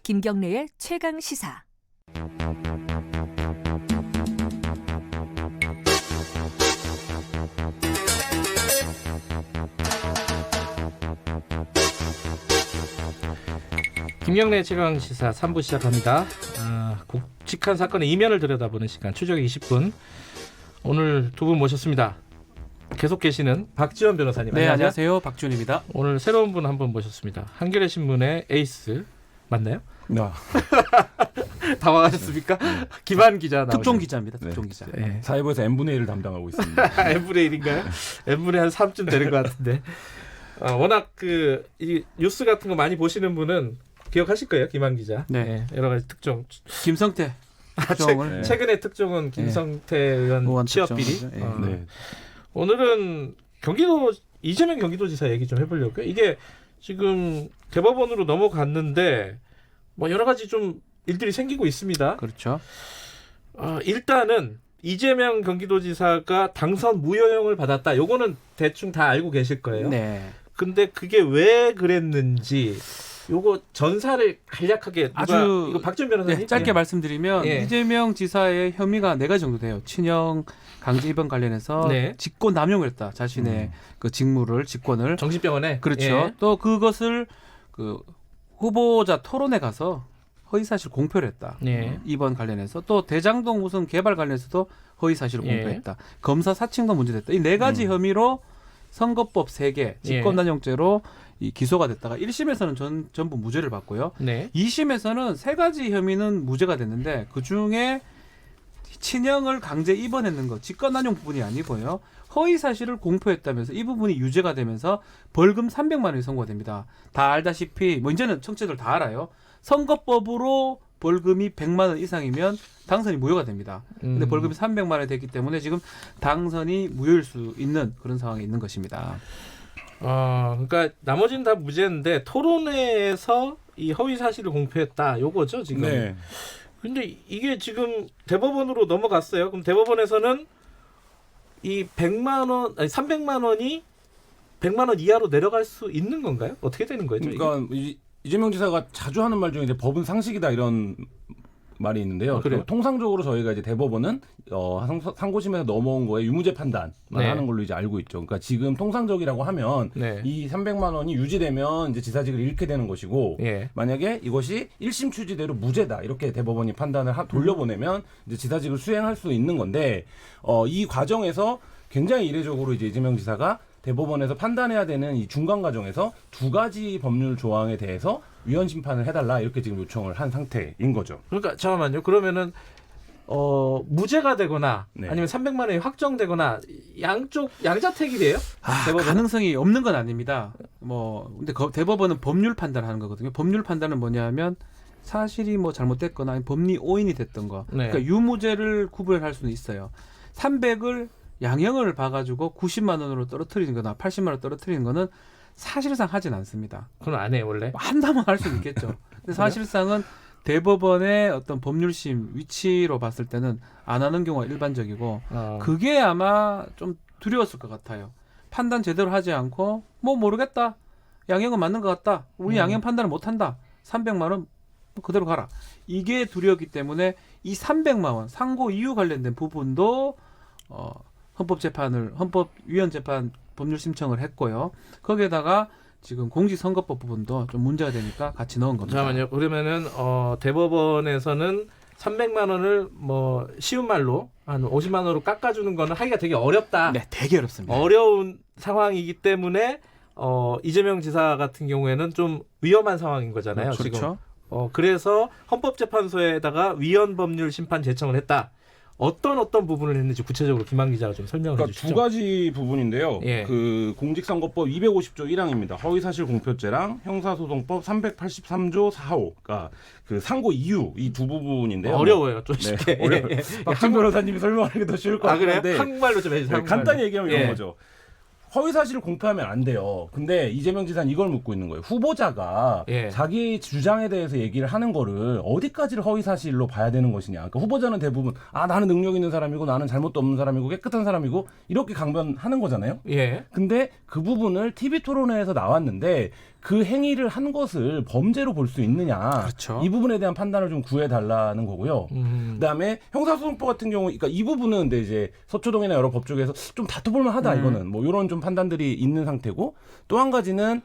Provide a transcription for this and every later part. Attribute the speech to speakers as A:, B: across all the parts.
A: 김경래의 최강 시사.
B: 김경래 최강 시사 3부 시작합니다. 굵직한 사건의 이면을 들여다보는 시간 추적 20분. 오늘 두 분 모셨습니다. 계속 계시는 박지원 변호사님.
C: 네, 안녕하세요. 박지원입니다.
B: 오늘 새로운 분 한 분 모셨습니다. 한겨레 신문의 에이스 맞나요?
D: 네.
B: 다 와가셨습니까? 김한 기자 나오죠.
C: 특종 기자입니다. 특종
D: 네.
C: 기자.
B: 네.
D: 사회부에서 n분의 1을 담당하고 있습니다.
B: n분의 1인가요? n분의 한 3쯤 되는 것 같은데. 워낙 이 뉴스 같은 거 많이 보시는 분은 기억하실 거예요, 김한 기자.
C: 네.
B: 여러 가지 특종.
C: 김성태 특종을
B: 최근의 특종은 김성태 의원 취업 비리.
D: 네.
B: 오늘은 이재명 경기도지사 얘기 좀 해보려고요. 이게 지금 대법원으로 넘어갔는데 뭐 여러 가지 좀 일들이 생기고 있습니다.
C: 그렇죠.
B: 일단은 이재명 경기도지사가 당선 무효형을 받았다. 요거는 대충 다 알고 계실 거예요.
C: 네.
B: 근데 그게 왜 그랬는지 요거 전사를 간략하게 이거 박지원 변호사님
C: 네, 짧게 말씀드리면 이재명 지사의 혐의가 4가지 정도 돼요. 친형 강제 입원 관련해서 직권 남용을 했다. 자신의 그 직권을
B: 정신병원에
C: 그렇죠. 또 그것을 그 후보자 토론에 가서 허위사실 공표를 했다. 입원 관련해서 또 대장동 우선 개발 관련해서도 허위사실을 공표했다. 검사 사칭도 문제됐다. 이 4가지 혐의로 선거법 3개 직권남용죄로 이 기소가 됐다가 1심에서는 전부 무죄를 받고요. 2심에서는 3가지 혐의는 무죄가 됐는데 그중에 친형을 강제 입원했는 것, 직권남용 부분이 아니고요. 허위 사실을 공표했다면서 이 부분이 유죄가 되면서 벌금 300만 원이 선고됩니다. 다 알다시피 이제는 청취자들 다 알아요. 선거법으로 벌금이 100만 원 이상이면 당선이 무효가 됩니다. 근데 벌금이 300만 원이 됐기 때문에 지금 당선이 무효일 수 있는 그런 상황에 있는 것입니다.
B: 그러니까 나머지는 다 무죄인데 토론회에서 이 허위 사실을 공표했다. 요거죠, 지금.
D: 네.
B: 근데 이게 지금 대법원으로 넘어갔어요. 그럼 대법원에서는 이 300만 원이 100만 원 이하로 내려갈 수 있는 건가요? 어떻게 되는 거죠?
D: 그러니까 이재명 지사가 자주 하는 말 중에 이제 법은 상식이다 이런 말이 있는데요. 통상적으로 저희가 이제 대법원은 상고심에서 넘어온 거에 유무죄 판단만 하는 걸로 이제 알고 있죠. 그러니까 지금 통상적이라고 하면 이 300만 원이 유지되면 이제 지사직을 잃게 되는 것이고 만약에 이것이 1심 취지대로 무죄다 이렇게 대법원이 판단을 돌려보내면 이제 지사직을 수행할 수 있는 건데 이 과정에서 굉장히 이례적으로 이제 이재명 지사가 대법원에서 판단해야 되는 이 중간 과정에서 2가지 법률 조항에 대해서 위헌 심판을 해달라 이렇게 지금 요청을 한 상태인 거죠.
B: 그러니까 잠깐만요. 그러면은 무죄가 되거나 아니면 300만 원이 확정되거나 양자택일이에요?
C: 가능성이 없는 건 아닙니다. 근데 대법원은 법률 판단하는 거거든요. 법률 판단은 뭐냐면 사실이 잘못됐거나 아니면 법리 오인이 됐던 거. 그러니까 유무죄를 구별할 수는 있어요. 300을 양형을 봐가지고 90만 원으로 떨어뜨리는 거나 80만 원 떨어뜨리는 거는 사실상 하진 않습니다.
B: 그건 안 해요, 원래?
C: 한다면 할 수는 있겠죠. 근데 사실상은 대법원의 어떤 법률심 위치로 봤을 때는 안 하는 경우가 일반적이고 그게 아마 좀 두려웠을 것 같아요. 판단 제대로 하지 않고 모르겠다. 양형은 맞는 것 같다. 우리 양형 판단을 못한다. 300만 원 그대로 가라. 이게 두려웠기 때문에 이 300만 원 상고 이유 관련된 부분도 헌법위원 재판 법률 심청을 했고요. 거기에다가 지금 공직선거법 부분도 좀 문제가 되니까 같이 넣은 겁니다.
B: 잠깐만요. 그러면은 대법원에서는 300만 원을 쉬운 말로 한 50만 원으로 깎아주는 거는 하기가 되게 어렵다.
C: 네, 되게 어렵습니다.
B: 어려운 상황이기 때문에 이재명 지사 같은 경우에는 좀 위험한 상황인 거잖아요.
C: 그렇죠.
B: 지금. 그래서 헌법재판소에다가 위헌 법률 심판 제청을 했다. 어떤 부분을 했는지 구체적으로 김한 기자가 좀 설명해 주시죠.
D: 2가지 부분인데요. 그 공직선거법 250조 1항입니다. 허위사실 공표죄랑 형사소송법 383조 4호. 그러니까 그 상고 이유 이 두 부분인데요.
B: 어려워요, 좀 쉽게.
D: 어려워요. 박준 변호사님이 설명하는 게 더 쉬울 것 같은데.
B: 그래요? 한국말로 좀 해주세요.
D: 간단히 얘기하면 이런 거죠. 허위사실을 공표하면 안 돼요. 근데 이재명 지사는 이걸 묻고 있는 거예요. 후보자가 자기 주장에 대해서 얘기를 하는 거를 어디까지를 허위사실로 봐야 되는 것이냐. 그러니까 후보자는 대부분 나는 능력 있는 사람이고 나는 잘못도 없는 사람이고 깨끗한 사람이고 이렇게 강변하는 거잖아요. 근데 그 부분을 TV 토론회에서 나왔는데 그 행위를 한 것을 범죄로 볼 수 있느냐.
C: 그렇죠.
D: 이 부분에 대한 판단을 좀 구해달라는 거고요. 그다음에 형사소송법 같은 경우, 그러니까 이 부분은 근데 이제 서초동이나 여러 법 쪽에서 좀 다퉈볼만하다 이거는 뭐 이런 좀 판단들이 있는 상태고, 또 한 가지는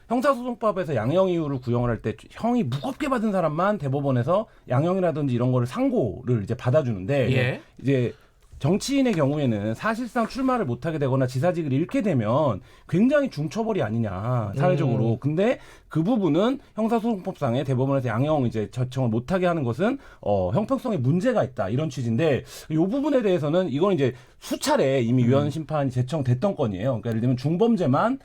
D: 형사소송법에서 양형 이유를 구형을 할 때 형이 무겁게 받은 사람만 대법원에서 양형이라든지 이런 거를 상고를 이제 받아주는데
B: 예.
D: 이제 정치인의 경우에는 사실상 출마를 못하게 되거나 지사직을 잃게 되면 굉장히 중처벌이 아니냐 사회적으로. 근데 그 부분은 형사소송법상에 대법원에서 양형 이제 결정을 못하게 하는 것은 형평성에 문제가 있다 이런 취지인데, 이 부분에 대해서는 이건 이제 수차례 이미 위헌 심판이 제청됐던 건이에요. 그러니까 예를 들면 중범죄만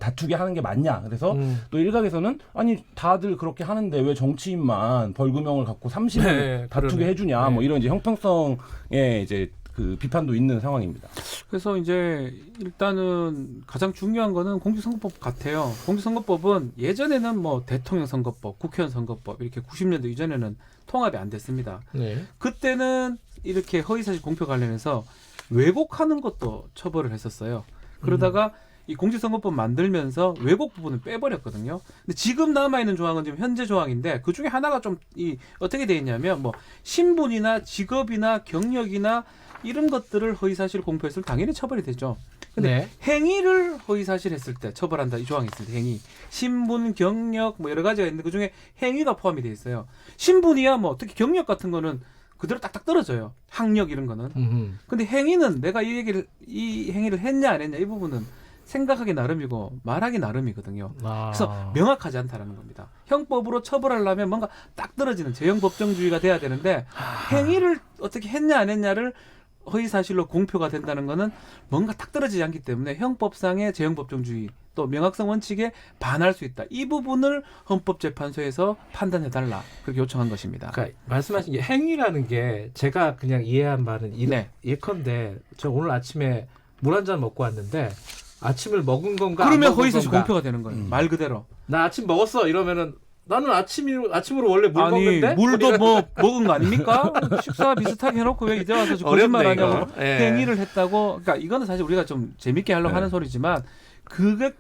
D: 다투게 하는 게 맞냐. 그래서 또 일각에서는 아니 다들 그렇게 하는데 왜 정치인만 벌금형을 갖고 30년
B: 네,
D: 다투게
B: 그러네.
D: 해주냐. 뭐 이런 이제 형평성에 이제 그 비판도 있는 상황입니다.
C: 그래서 이제 일단은 가장 중요한 거는 공직선거법 같아요. 공직선거법은 예전에는 뭐 대통령 선거법, 국회의원 선거법 이렇게 90년대 이전에는 통합이 안 됐습니다.
B: 네.
C: 그때는 이렇게 허위사실 공표 관련해서 왜곡하는 것도 처벌을 했었어요. 그러다가 이 공직선거법 만들면서 왜곡 부분을 빼버렸거든요. 근데 지금 남아있는 조항은 지금 현재 조항인데 그 중에 하나가 좀 어떻게 돼 있냐면 뭐 신분이나 직업이나 경력이나 이런 것들을 허위사실 공표했을 때 당연히 처벌이 되죠. 근데
B: 네.
C: 행위를 허위사실 했을 때 처벌한다 이 조항이 있을 때 행위, 신분, 경력 뭐 여러 가지가 있는데 그 중에 행위가 포함이 돼 있어요. 신분이야 뭐 특히 경력 같은 거는 그대로 딱딱 떨어져요. 학력 이런 거는. 근데 행위는 내가 이 행위를 했냐 안 했냐 이 부분은 생각하기 나름이고 말하기 나름이거든요. 그래서 명확하지 않다라는 겁니다. 형법으로 처벌하려면 뭔가 딱 떨어지는 재형 법정주의가 돼야 되는데 행위를 어떻게 했냐 안 했냐를 허위사실로 공표가 된다는 거는 뭔가 딱 떨어지지 않기 때문에 형법상의 재형 법정주의 또 명확성 원칙에 반할 수 있다. 이 부분을 헌법재판소에서 판단해달라 그렇게 요청한 것입니다.
B: 그러니까 말씀하신 게 행위라는 게 제가 그냥 이해한 말은
C: 네.
B: 예컨대 저 오늘 아침에 물 한 잔 먹고 왔는데 아침을 먹은 건가
C: 그러면
B: 안 먹은
C: 허위사실
B: 건가?
C: 공표가 되는 거예요. 말 그대로.
B: 나 아침 먹었어 이러면은 나는 아침으로 원래 물
C: 아니
B: 먹는데
C: 물도 뭐 먹은 거 아닙니까? 식사 비슷하게 해놓고 왜 이제 와서 거짓말하냐고
B: 어렵네, 이거. 예.
C: 행위를 했다고. 그러니까 이거는 사실 우리가 좀 재밌게 하려고 하는 소리지만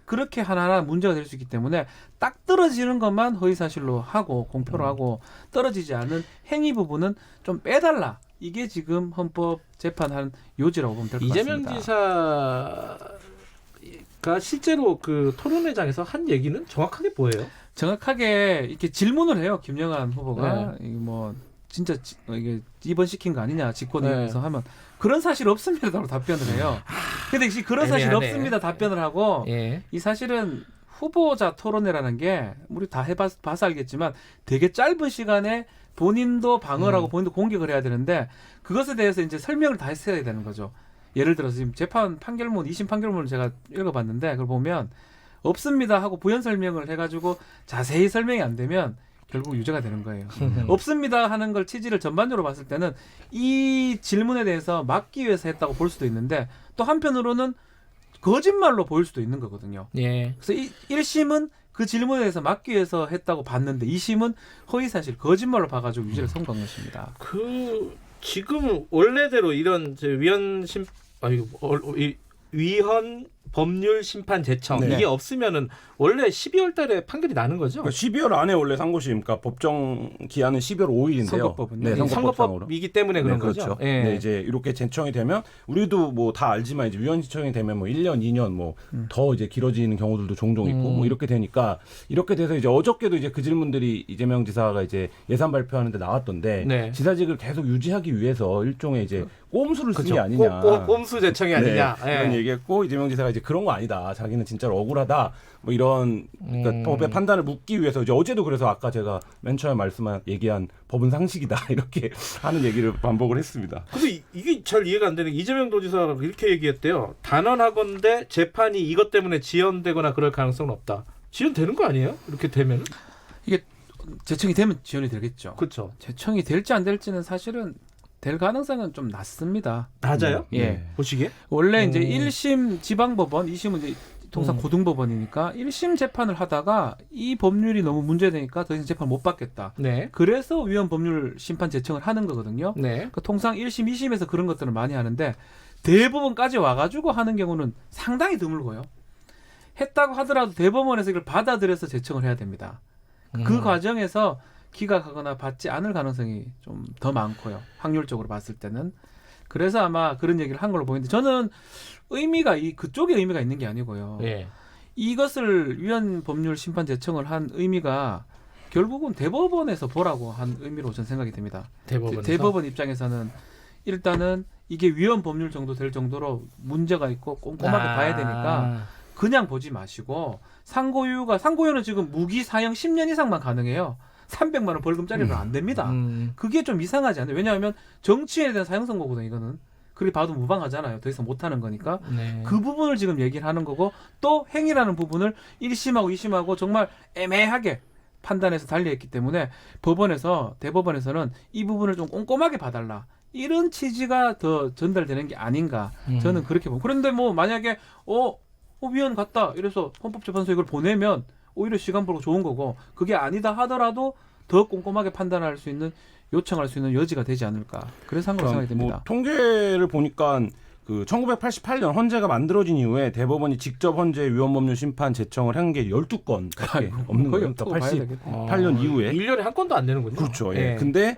C: 그렇게 하나하나 문제가 될 수 있기 때문에 딱 떨어지는 것만 허위사실로 하고 공표로 하고 떨어지지 않은 행위 부분은 좀 빼달라. 이게 지금 헌법 재판하는 요지라고 보면 될 것 같습니다.
B: 이재명 지사가 실제로 그 토론회장에서 한 얘기는 정확하게 뭐예요?
C: 정확하게 이렇게 질문을 해요. 김영환 후보가 이게 뭐 진짜 이게 입원시킨 거 아니냐 직권에서 하면 그런 사실 없습니다라고 답변을 해요. 근데 그런 사실
B: 애매하네.
C: 없습니다 답변을 하고
B: 예.
C: 이 사실은 후보자 토론회라는 게 우리 다 해봐서 알겠지만 되게 짧은 시간에 본인도 방어를 하고 본인도 공격을 해야 되는데 그것에 대해서 이제 설명을 다 했어야 되는 거죠. 예를 들어서 지금 재판 판결문 2심 판결문을 제가 읽어봤는데 그걸 보면 없습니다 하고 부연 설명을 해가지고 자세히 설명이 안 되면 결국 유죄가 되는 거예요. 없습니다 하는 걸 취지를 전반적으로 봤을 때는 이 질문에 대해서 막기 위해서 했다고 볼 수도 있는데 또 한편으로는 거짓말로 보일 수도 있는 거거든요.
B: 예.
C: 그래서 1심은 그 질문에 대해서 막기 위해서 했다고 봤는데 2심은 허위사실 거짓말로 봐가지고 유죄를 선고한 것입니다.
B: 그 지금 원래대로 이런 위헌 법률 심판 제청
D: 네.
B: 이게 없으면은 원래 12월 달에 판결이 나는 거죠?
D: 그러니까 12월 안에 원래 상고심, 그러니까 법정 기한은 12월 5일인데요.
C: 선거법은요?
D: 네, 선거법상으로.
B: 선거법이기 때문에 그런
D: 그렇죠.
B: 거죠. 예.
D: 네, 이제 이렇게 제청이 되면 우리도 뭐 다 알지만 이제 위헌 신청이 되면 뭐 1년, 2년 뭐 더 이제 길어지는 경우들도 종종 있고 뭐 이렇게 되니까 이렇게 돼서 이제 어저께도 이제 그 질문들이 이재명 지사가 이제 예산 발표하는데 나왔던데
B: 네.
D: 지사직을 계속 유지하기 위해서 일종의 이제 꼼수를 쓴 게
B: 그렇죠.
D: 아니냐.
B: 꼼수 제청이 아니냐.
D: 네, 그런
B: 예.
D: 얘기했고 이재명 지사가 이제 그런 거 아니다. 자기는 진짜로 억울하다. 뭐 이런 그러니까 법의 판단을 묻기 위해서 이제 어제도 그래서 아까 제가 맨 처음에 얘기한 법은 상식이다 이렇게 하는 얘기를 반복을 했습니다.
B: 근데 이게 잘 이해가 안 되는 게 이재명 도지사가 이렇게 얘기했대요. 단언하건대 재판이 이것 때문에 지연되거나 그럴 가능성은 없다. 지연되는 거 아니에요? 이렇게 되면?
C: 이게 제청이 되면 지연이 되겠죠.
B: 그렇죠.
C: 제청이 될지 안 될지는 사실은 될 가능성은 좀 낮습니다.
B: 낮아요?
C: 예.
B: 보시기에?
C: 원래 이제 1심 지방법원, 2심은 이제 통상 고등법원이니까 1심 재판을 하다가 이 법률이 너무 문제되니까 더 이상 재판 못 받겠다.
B: 네.
C: 그래서 위헌 법률 심판 제청을 하는 거거든요.
B: 네.
C: 그러니까 통상 1심, 2심에서 그런 것들을 많이 하는데 대법원까지 와가지고 하는 경우는 상당히 드물고요. 했다고 하더라도 대법원에서 이걸 받아들여서 제청을 해야 됩니다. 그 과정에서 기각하거나 받지 않을 가능성이 좀 더 많고요. 확률적으로 봤을 때는. 그래서 아마 그런 얘기를 한 걸로 보이는데 저는 의미가 그쪽에 의미가 있는 게 아니고요.
B: 예.
C: 이것을 위헌 법률 심판 제청을 한 의미가 결국은 대법원에서 보라고 한 의미로 저는 생각이 됩니다. 대법원 입장에서는 일단은 이게 위헌 법률 정도 될 정도로 문제가 있고 꼼꼼하게 봐야 되니까 그냥 보지 마시고 상고유는 지금 무기 사형 10년 이상만 가능해요. 300만 원 벌금짜리는 안 됩니다. 그게 좀 이상하지 않아요? 왜냐하면 정치인에 대한 사형 선고거든 이거는. 그리 봐도 무방하잖아요. 더 이상 못하는 거니까.
B: 네.
C: 그 부분을 지금 얘기를 하는 거고 또 행위라는 부분을 1심하고 2심하고 정말 애매하게 판단해서 달리했기 때문에 대법원에서는 이 부분을 좀 꼼꼼하게 봐달라. 이런 취지가 더 전달되는 게 아닌가. 저는 그렇게 봅니다. 그런데 뭐 만약에 위헌 같다 이래서 헌법재판소에 이걸 보내면 오히려 시간 벌고 좋은 거고 그게 아니다 하더라도 더 꼼꼼하게 판단할 수 있는 요청할 수 있는 여지가 되지 않을까. 그래서 한 거로 생각이 됩니다.
D: 뭐 통계를 보니까 그 1988년 헌재가 만들어진 이후에 대법원이 직접 헌재 위헌법률 심판 제청을 한 게 12건밖에 없는 거예요. 그러니까 88년 이후에
B: 1년에 한 건도 안 되는군요.
D: 그렇죠. 예. 근데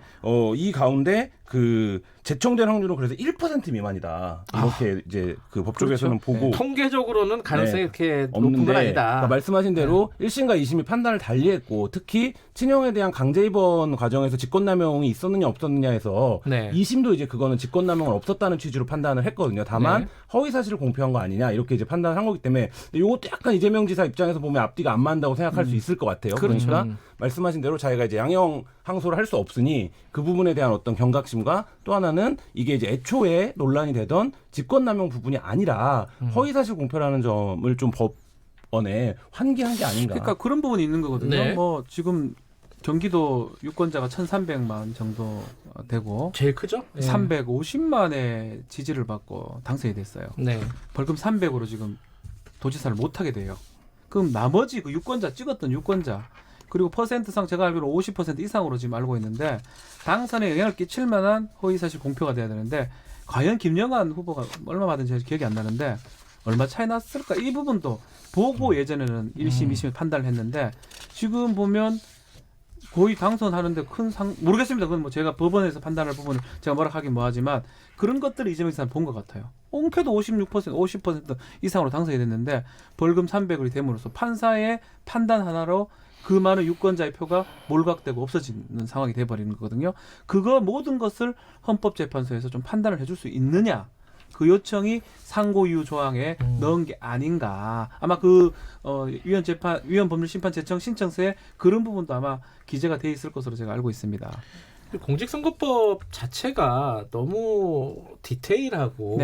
D: 이 가운데 그 제청된 확률은 그래서 1% 미만이다. 이렇게 이제 그 법조계에서는
C: 그렇죠.
D: 보고
B: 통계적으로는 가능성이 이렇게 높은
D: 없는데
B: 건 아니다.
D: 그러니까 말씀하신 대로 1심과 2심이 판단을 달리했고 특히 친형에 대한 강제 입원 과정에서 직권남용이 있었느냐 없었느냐에서 2심도 이제 그거는 직권남용은 없었다는 취지로 판단을 했거든요. 다만 허위 사실을 공표한 거 아니냐 이렇게 이제 판단을 한 거기 때문에 이것도 약간 이재명 지사 입장에서 보면 앞뒤가 안 맞는다고 생각할 수 있을 것 같아요.
B: 그렇죠.
D: 그러니까 말씀하신 대로 자기가 이제 양형 항소를 할 수 없으니 그 부분에 대한 어떤 경각심과 또 하나는 이게 이제 애초에 논란이 되던 직권남용 부분이 아니라 허위사실 공표라는 점을 좀 법원에 환기한 게 아닌가.
C: 그러니까 그런 부분이 있는 거거든요.
B: 네.
C: 뭐 지금 경기도 유권자가 1,300만 정도 되고
B: 제일 크죠?
C: 350만의 지지를 받고 당선이 됐어요.
B: 네.
C: 벌금 300으로 지금 도지사를 못하게 돼요. 그럼 나머지 그 찍었던 유권자 그리고 퍼센트상 제가 알기로 50% 이상으로 지금 알고 있는데 당선에 영향을 끼칠 만한 허위사실 공표가 돼야 되는데 과연 김영환 후보가 얼마 받은지 기억이 안 나는데 얼마 차이 났을까? 이 부분도 보고 예전에는 1심, 2심 판단을 했는데 지금 보면 거의 당선하는데 모르겠습니다. 그건 뭐 제가 법원에서 판단할 부분을 제가 뭐라 하긴 뭐하지만 그런 것들을 이재명 지사는 본 것 같아요. 옹쾌도 56%, 50% 이상으로 당선이 됐는데 벌금 300을이 됨으로써 판사의 판단 하나로 그 많은 유권자의 표가 몰각되고 없어지는 상황이 돼버리는 거거든요. 그거 모든 것을 헌법재판소에서 좀 판단을 해줄 수 있느냐. 그 요청이 상고이유 조항에 넣은 게 아닌가. 아마 위헌 법률 심판 제청 신청서에 그런 부분도 아마 기재가 돼 있을 것으로 제가 알고 있습니다.
B: 공직선거법 자체가 너무 디테일하고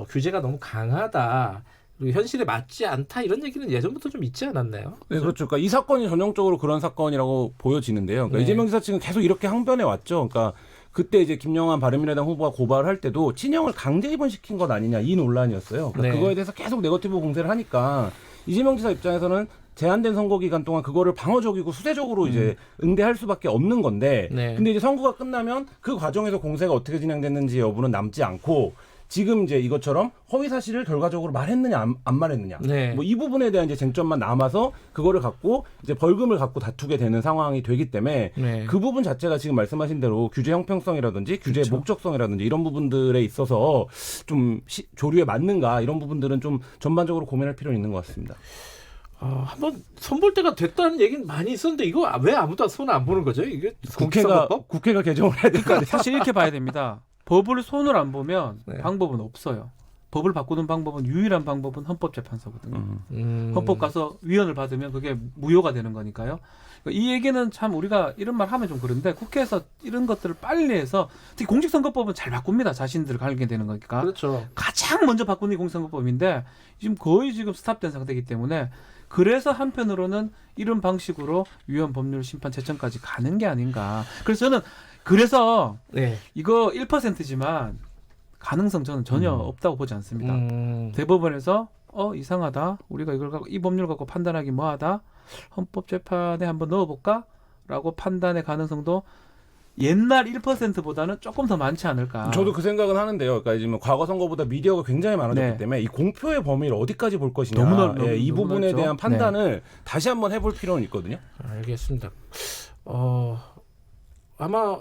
B: 규제가 너무 강하다. 그리고 현실에 맞지 않다 이런 얘기는 예전부터 좀 있지 않았나요?
D: 네, 그렇죠. 그러니까 이 사건이 전형적으로 그런 사건이라고 보여지는데요. 그러니까 이재명 지사 측은 계속 이렇게 항변해 왔죠. 그러니까 그때 이제 김영환 바른미래당 후보가 고발할 때도 친형을 강제 입원시킨 것 아니냐 이 논란이었어요. 그러니까 그거에 대해서 계속 네거티브 공세를 하니까 이재명 지사 입장에서는 제한된 선거 기간 동안 그거를 방어적이고 수세적으로 이제 응대할 수밖에 없는 건데 근데 이제 선거가 끝나면 그 과정에서 공세가 어떻게 진행됐는지 여부는 남지 않고 지금 이제 이것처럼 허위 사실을 결과적으로 말했느냐 안 말했느냐 뭐 이 부분에 대한 이제 쟁점만 남아서 그거를 갖고 이제 벌금을 갖고 다투게 되는 상황이 되기 때문에 그 부분 자체가 지금 말씀하신 대로 규제 형평성이라든지 규제 목적성이라든지 이런 부분들에 있어서 좀 조류에 맞는가 이런 부분들은 좀 전반적으로 고민할 필요는 있는 것 같습니다.
B: 한번 손볼 때가 됐다는 얘기는 많이 있었는데 이거 왜 아무도 손 안 보는 거죠? 이게
D: 국회가 개정을 해야 될 거 아니에요?
C: 사실 이렇게 봐야 됩니다. 법을 손을 안 보면 방법은 없어요. 법을 바꾸는 방법은 유일한 방법은 헌법재판소거든요. 헌법 가서 위헌을 받으면 그게 무효가 되는 거니까요. 이 얘기는 참 우리가 이런 말 하면 좀 그런데 국회에서 이런 것들을 빨리 해서 특히 공직선거법은 잘 바꿉니다. 자신들 갈게 되는 거니까.
B: 그렇죠.
C: 가장 먼저 바꾸는 게 공직선거법인데 지금 거의 스탑된 상태이기 때문에 그래서 한편으로는 이런 방식으로 위헌 법률 심판 제청까지 가는 게 아닌가. 그래서 저는 이거 1%지만 가능성 저는 전혀 없다고 보지 않습니다. 대법원에서 이상하다. 우리가 이걸 갖고 이 법률 갖고 판단하기 뭐하다. 헌법재판에 한번 넣어볼까? 라고 판단의 가능성도 옛날 1%보다는 조금 더 많지 않을까.
D: 저도 그 생각은 하는데요. 그러니까 지금 과거 선거보다 미디어가 굉장히 많아졌기
C: 네.
D: 때문에 이 공표의 범위를 어디까지 볼 것이냐,
C: 너무
D: 이 부분에
C: 넓죠.
D: 대한 판단을 다시 한번 해볼 필요는 있거든요.
B: 알겠습니다. 아마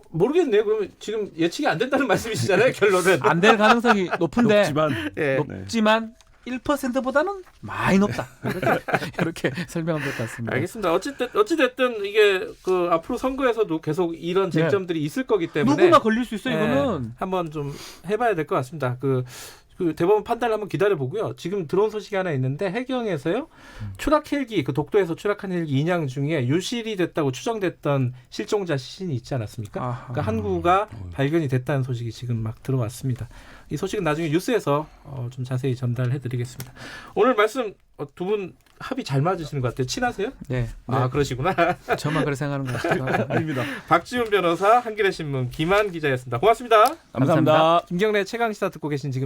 B: 모르겠네요. 그러면 지금 예측이 안 된다는 말씀이시잖아요. 결론은
C: 안 될 가능성이 높은데
B: 예.
C: 높지만 1%보다는 많이 높다. 이렇게 설명하면 될 것 같습니다.
B: 알겠습니다. 어찌됐든 이게 그 앞으로 선거에서도 계속 이런 쟁점들이 있을 거기 때문에
C: 누구나 걸릴 수 있어
B: 예,
C: 이거는.
B: 한번 좀 해봐야 될 것 같습니다. 그 대법원 판단을 한번 기다려 보고요. 지금 들어온 소식이 하나 있는데 해경에서요 추락 헬기 그 독도에서 추락한 헬기 인양 중에 유실이 됐다고 추정됐던 실종자 시신이 있지 않았습니까?
C: 아하.
B: 그러니까 한 구가 발견이 됐다는 소식이 지금 막 들어왔습니다. 이 소식은 나중에 뉴스에서 좀 자세히 전달해드리겠습니다. 오늘 말씀 두 분 합이 잘 맞으시는 것 같아요. 친하세요?
C: 네.
B: 아 그러시구나.
C: 저만 그렇게 생각하는 것 같아요.
D: 아닙니다.
B: 박지훈 변호사, 한겨레신문 김한 기자였습니다. 고맙습니다.
D: 감사합니다.
B: 김경래 최강시사 듣고 계신 지금